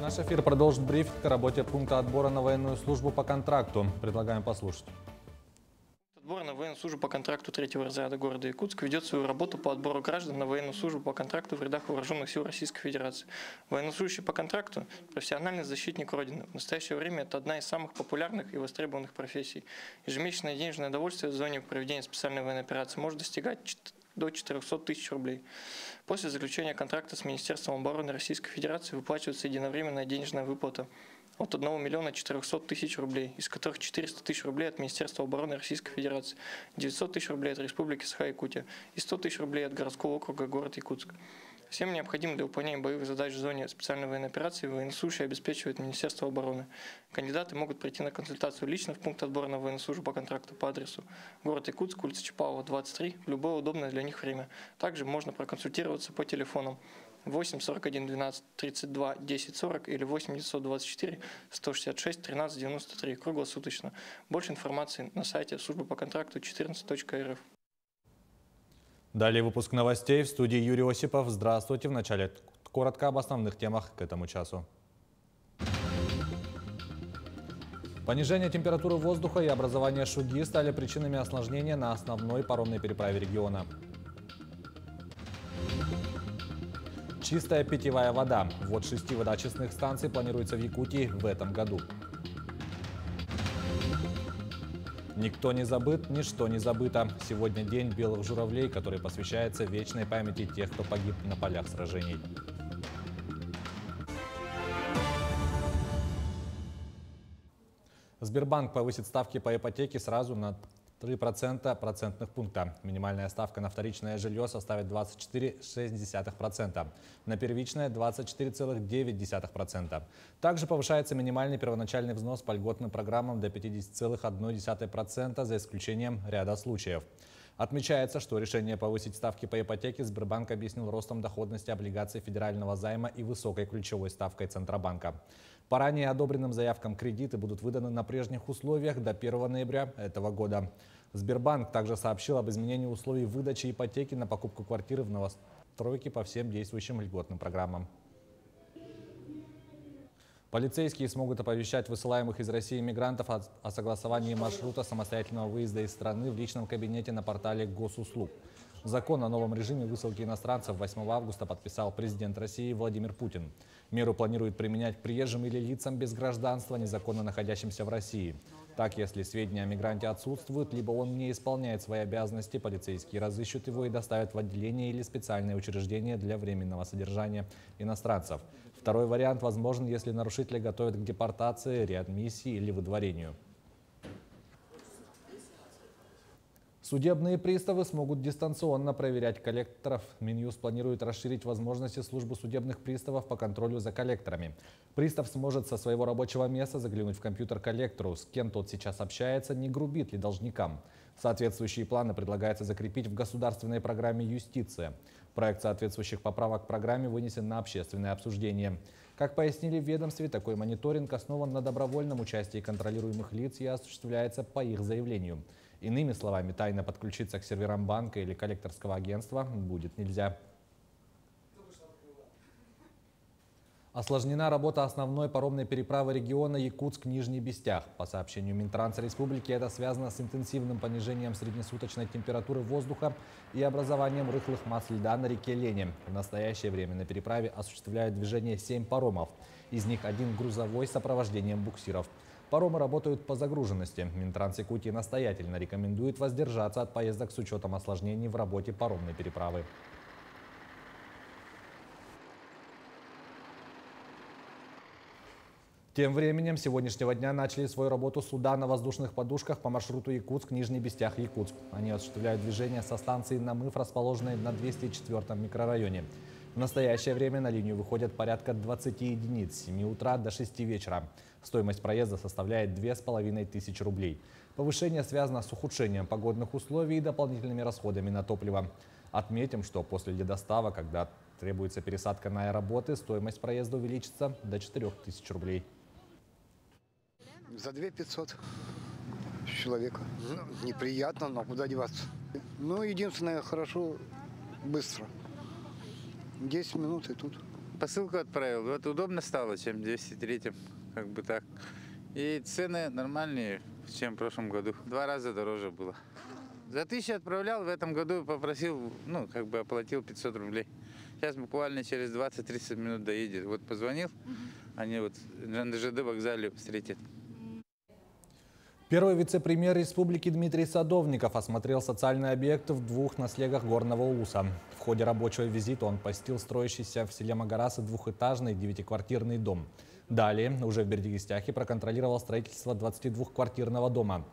Наш эфир продолжит брифинг о работе пункта отбора на военную службу по контракту. Предлагаем послушать. Отбор на военную службу по контракту 3-го разряда города Якутск ведет свою работу по отбору граждан на военную службу по контракту в рядах вооруженных сил Российской Федерации. Военнослужащий по контракту – профессиональный защитник Родины. В настоящее время это одна из самых популярных и востребованных профессий. Ежемесячное денежное довольствие в зоне проведения специальной военной операции может достигать до 400 тысяч рублей. После заключения контракта с Министерством обороны Российской Федерации выплачивается единовременная денежная выплата от 1 миллиона 400 тысяч рублей, из которых 400 тысяч рублей от Министерства обороны Российской Федерации, 900 тысяч рублей от Республики Саха-Якутия и 100 тысяч рублей от городского округа город Якутск. Всем необходимым для выполнения боевых задач в зоне специальной военной операции военнослужащие обеспечивает Министерство обороны. Кандидаты могут прийти на консультацию лично в пункт отбора на военную службу по контракту по адресу город Якутск, улица Чапаева, 23, в любое удобное для них время. Также можно проконсультироваться по телефонам 8 41 12 32 10 40 или 8 924 166 13 93 круглосуточно. Больше информации на сайте службы по контракту 14.рф. Далее выпуск новостей. В студии Юрий Осипов. Здравствуйте. Вначале коротко об основных темах к этому часу. Понижение температуры воздуха и образование шуги стали причинами осложнения на основной паромной переправе региона. Чистая питьевая вода. Ввод 6 водоочистных станций планируется в Якутии в этом году. Никто не забыт, ничто не забыто. Сегодня день белых журавлей, который посвящается вечной памяти тех, кто погиб на полях сражений. Сбербанк повысит ставки по ипотеке сразу на 3% процентных пункта. Минимальная ставка на вторичное жилье составит 24,6%, на первичное – 24,9%. Также повышается минимальный первоначальный взнос по льготным программам до 50,1% за исключением ряда случаев. Отмечается, что решение повысить ставки по ипотеке Сбербанк объяснил ростом доходности облигаций федерального займа и высокой ключевой ставкой Центробанка. По ранее одобренным заявкам кредиты будут выданы на прежних условиях до 1 ноября этого года. Сбербанк также сообщил об изменении условий выдачи ипотеки на покупку квартиры в новостройке по всем действующим льготным программам. Полицейские смогут оповещать высылаемых из России мигрантов о согласовании маршрута самостоятельного выезда из страны в личном кабинете на портале Госуслуг. Закон о новом режиме высылки иностранцев 8 августа подписал президент России Владимир Путин. Меру планируют применять к приезжим или лицам без гражданства, незаконно находящимся в России. Так, если сведения о мигранте отсутствуют, либо он не исполняет свои обязанности, полицейские разыщут его и доставят в отделение или специальное учреждение для временного содержания иностранцев. Второй вариант возможен, если нарушителя готовят к депортации, реадмиссии или выдворению. Судебные приставы смогут дистанционно проверять коллекторов. Минюст планирует расширить возможности службы судебных приставов по контролю за коллекторами. Пристав сможет со своего рабочего места заглянуть в компьютер коллектору, с кем тот сейчас общается, не грубит ли должникам. Соответствующие планы предлагается закрепить в государственной программе «Юстиция». Проект соответствующих поправок к программе вынесен на общественное обсуждение. Как пояснили в ведомстве, такой мониторинг основан на добровольном участии контролируемых лиц и осуществляется по их заявлению. Иными словами, тайно подключиться к серверам банка или коллекторского агентства будет нельзя. Осложнена работа основной паромной переправы региона Якутск-Нижний Бестях. По сообщению Минтранса республики, это связано с интенсивным понижением среднесуточной температуры воздуха и образованием рыхлых масс льда на реке Лени. В настоящее время на переправе осуществляют движение 7 паромов. Из них один грузовой с сопровождением буксиров. Паромы работают по загруженности. Минтранс Якутии настоятельно рекомендует воздержаться от поездок с учетом осложнений в работе паромной переправы. Тем временем с сегодняшнего дня начали свою работу суда на воздушных подушках по маршруту Якутск-Нижний Бестях-Якутск. Они осуществляют движение со станции Намыв, расположенной на 204-м микрорайоне. В настоящее время на линию выходят порядка 20 единиц с 7 утра до 6 вечера. Стоимость проезда составляет 2500 рублей. Повышение связано с ухудшением погодных условий и дополнительными расходами на топливо. Отметим, что после ледостава, когда требуется пересадка на аэроботы, стоимость проезда увеличится до 4000 рублей. За 2500 человека. Неприятно, но куда деваться. Ну, единственное, хорошо, быстро. 10 минут и тут. посылку отправил. Вот удобно стало, чем 203-м, как бы так. И цены нормальнее, чем в прошлом году. 2 раза дороже было. За 1000 отправлял, в этом году попросил, оплатил 500 рублей. Сейчас буквально через 20-30 минут доедет. Вот позвонил, они вот на ЖД вокзале встретят. Первый вице-премьер республики Дмитрий Садовников осмотрел социальные объекты в 2 наслегах Горного Улуса. В ходе рабочего визита он посетил строящийся в селе Магарасы 2-этажный 9-квартирный дом. Далее, уже в Бердигистяхе, проконтролировал строительство 22-квартирного дома.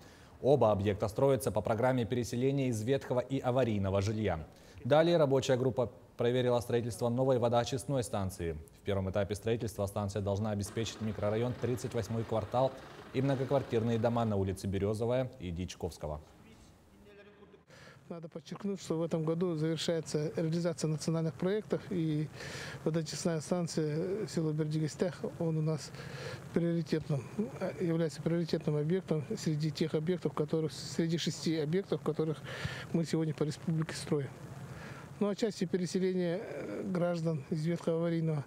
Оба объекта строятся по программе переселения из ветхого и аварийного жилья. Далее рабочая группа проверила строительство новой водоочистной станции. В первом этапе строительства станция должна обеспечить микрорайон 38-й квартал и многоквартирные дома на улице Березовая и Дичковского. Надо подчеркнуть, что в этом году завершается реализация национальных проектов, и водоочистная станция села Бердигистях, он у нас является приоритетным объектом среди тех объектов, среди 6 объектов, которых мы сегодня по республике строим. Ну, а части переселения граждан из ветхого аварийного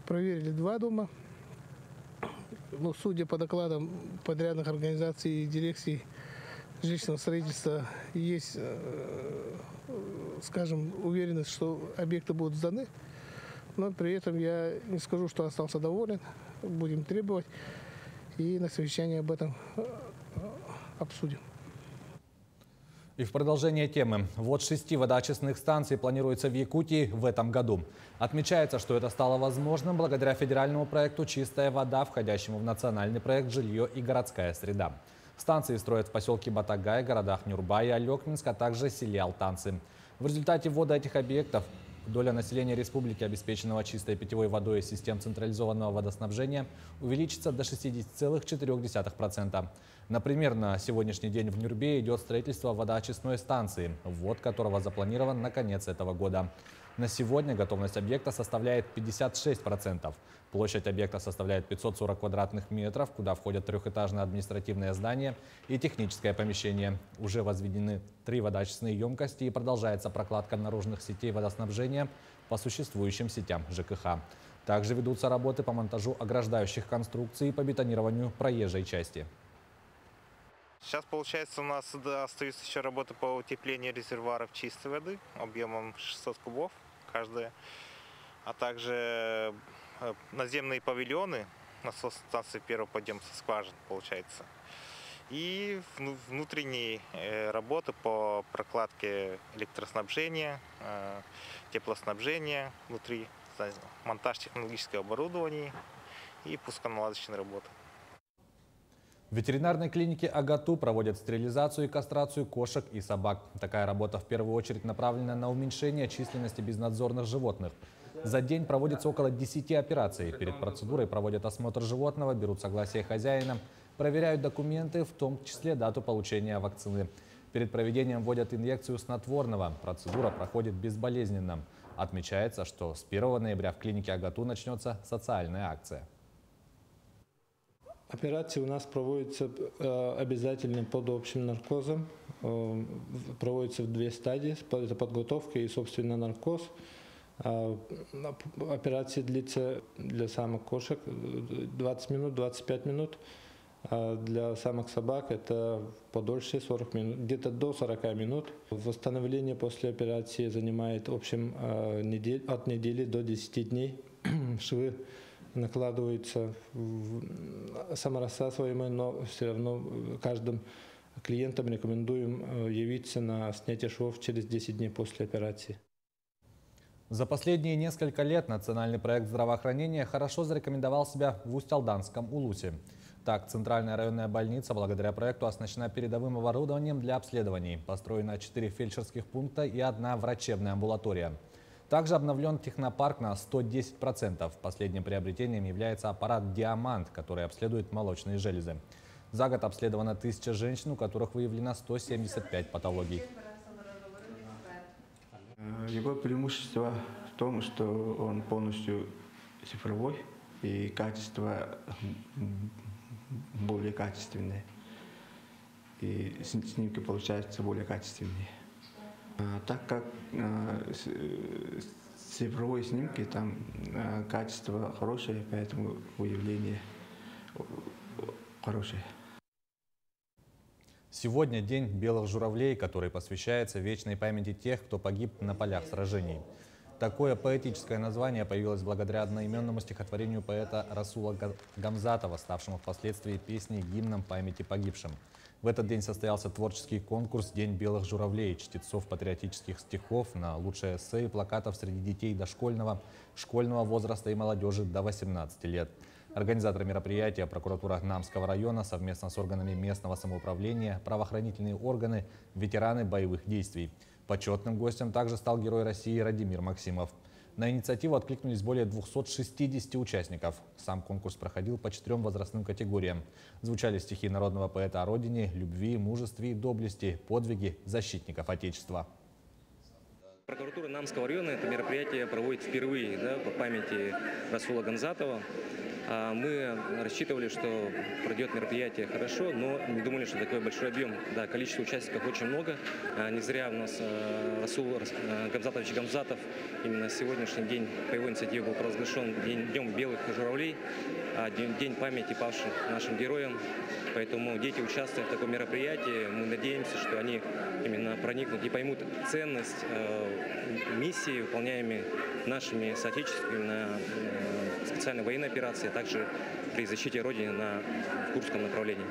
проверили 2 дома. Но, судя по докладам подрядных организаций и дирекций жилищного строительства, есть, скажем, уверенность, что объекты будут сданы. Но при этом я не скажу, что остался доволен. Будем требовать и на совещании об этом обсудим. И в продолжение темы. Вот 6 водоочистных станций планируется в Якутии в этом году. Отмечается, что это стало возможным благодаря федеральному проекту «Чистая вода», входящему в национальный проект «Жилье и городская среда». Станции строят в поселке Батагай, городах Нюрба и Алекминск, а также селе Алтанцы. В результате ввода этих объектов доля населения республики, обеспеченного чистой питьевой водой из систем централизованного водоснабжения, увеличится до 60,4%. Например, на сегодняшний день в Нюрбе идет строительство водоочистной станции, ввод которого запланирован на конец этого года. На сегодня готовность объекта составляет 56%. Площадь объекта составляет 540 квадратных метров, куда входят 3-этажное административное здание и техническое помещение. Уже возведены 3 водоочистные емкости и продолжается прокладка наружных сетей водоснабжения по существующим сетям ЖКХ. Также ведутся работы по монтажу ограждающих конструкций и по бетонированию проезжей части. Сейчас, получается, у нас остаются еще работы по утеплению резервуаров чистой воды объемом 600 кубов каждая, а также наземные павильоны, насос станции первого подъема со скважин, получается, и внутренние работы по прокладке электроснабжения, теплоснабжения внутри, монтаж технологического оборудования и пусконаладочные работы. В ветеринарной клинике Агату проводят стерилизацию и кастрацию кошек и собак. Такая работа в первую очередь направлена на уменьшение численности безнадзорных животных. За день проводится около 10 операций. Перед процедурой проводят осмотр животного, берут согласие хозяина, проверяют документы, в том числе дату получения вакцины. Перед проведением вводят инъекцию снотворного. Процедура проходит безболезненно. Отмечается, что с 1 ноября в клинике Агату начнется социальная акция. Операции у нас проводятся обязательно под общим наркозом. Проводятся в 2 стадии. Это подготовка и, собственно, наркоз. Операция длится для самок кошек 20 минут, 25 минут. Для самок собак это подольше 40 минут, где-то до 40 минут. Восстановление после операции занимает в общем от недели до 10 дней. Швы накладываются саморассасываемые, но все равно каждым клиентам рекомендуем явиться на снятие швов через 10 дней после операции. За последние несколько лет национальный проект здравоохранения хорошо зарекомендовал себя в Усть-Алданском Улусе. Так, Центральная районная больница благодаря проекту оснащена передовым оборудованием для обследований. Построено 4 фельдшерских пункта и 1 врачебная амбулатория. Также обновлен технопарк на 110%. Последним приобретением является аппарат «Диамант», который обследует молочные железы. За год обследовано 1000 женщин, у которых выявлено 175 патологий. Его преимущество в том, что он полностью цифровой и качество более качественное. И снимки получаются более качественные. Так как цифровой снимки, там качество хорошее, поэтому выявление хорошее. Сегодня День белых журавлей, который посвящается вечной памяти тех, кто погиб на полях сражений. Такое поэтическое название появилось благодаря одноименному стихотворению поэта Расула Гамзатова, ставшему впоследствии песней гимном памяти погибшим. В этот день состоялся творческий конкурс «День белых журавлей» чтецов патриотических стихов на лучшие эссе и плакатов среди детей дошкольного, школьного возраста и молодежи до 18 лет. Организаторы мероприятия — прокуратура Намского района совместно с органами местного самоуправления, правоохранительные органы, ветераны боевых действий. Почетным гостем также стал Герой России Радимир Максимов. На инициативу откликнулись более 260 участников. Сам конкурс проходил по 4 возрастным категориям. Звучали стихи народного поэта о родине, любви, мужестве и доблести, подвиги защитников Отечества. Прокуратура Намского района это мероприятие проводит впервые, по памяти Расула Гамзатова. Мы рассчитывали, что пройдет мероприятие хорошо, но не думали, что такой большой объем. Да, количество участников очень много. Не зря у нас Расул Гамзатович Гамзатов именно сегодняшний день по его инициативе был провозглашен Днем белых журавлей, день памяти павшим нашим героям. Поэтому дети, участвуя в таком мероприятии, мы надеемся, что они именно проникнут и поймут ценность миссии, выполняемой нашими соотечественниками на специальной военной операции, а также при защите Родины на Курском направлении.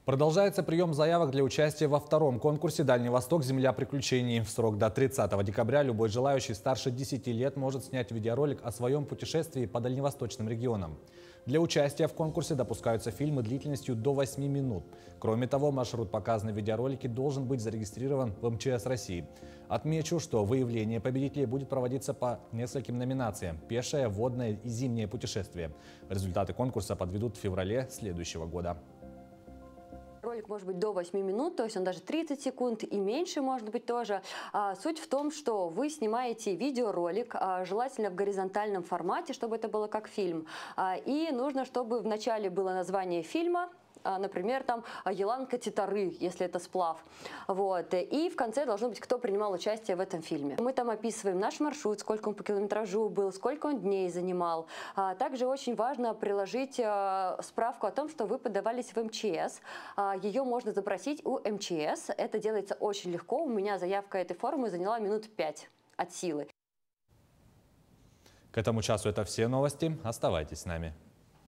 Продолжается прием заявок для участия во втором конкурсе «Дальний Восток. Земля приключений». В срок до 30 декабря любой желающий старше 10 лет может снять видеоролик о своем путешествии по дальневосточным регионам. Для участия в конкурсе допускаются фильмы длительностью до 8 минут. Кроме того, маршрут показанной в видеоролике должен быть зарегистрирован в МЧС России. Отмечу, что выявление победителей будет проводиться по нескольким номинациям – пешее, водное и зимнее путешествие. Результаты конкурса подведут в феврале следующего года. Ролик может быть до 8 минут, то есть он даже 30 секунд и меньше может быть тоже. Суть в том, что вы снимаете видеоролик, желательно в горизонтальном формате, чтобы это было как фильм. И нужно, чтобы в начале было название фильма, например, там «Еланка Титары», если это сплав. Вот. И в конце должно быть, кто принимал участие в этом фильме. Мы там описываем наш маршрут, сколько он по километражу был, сколько он дней занимал. Также очень важно приложить справку о том, что вы подавались в МЧС. Ее можно запросить у МЧС. Это делается очень легко. У меня заявка этой формы заняла минут 5 от силы. К этому часу это все новости. Оставайтесь с нами.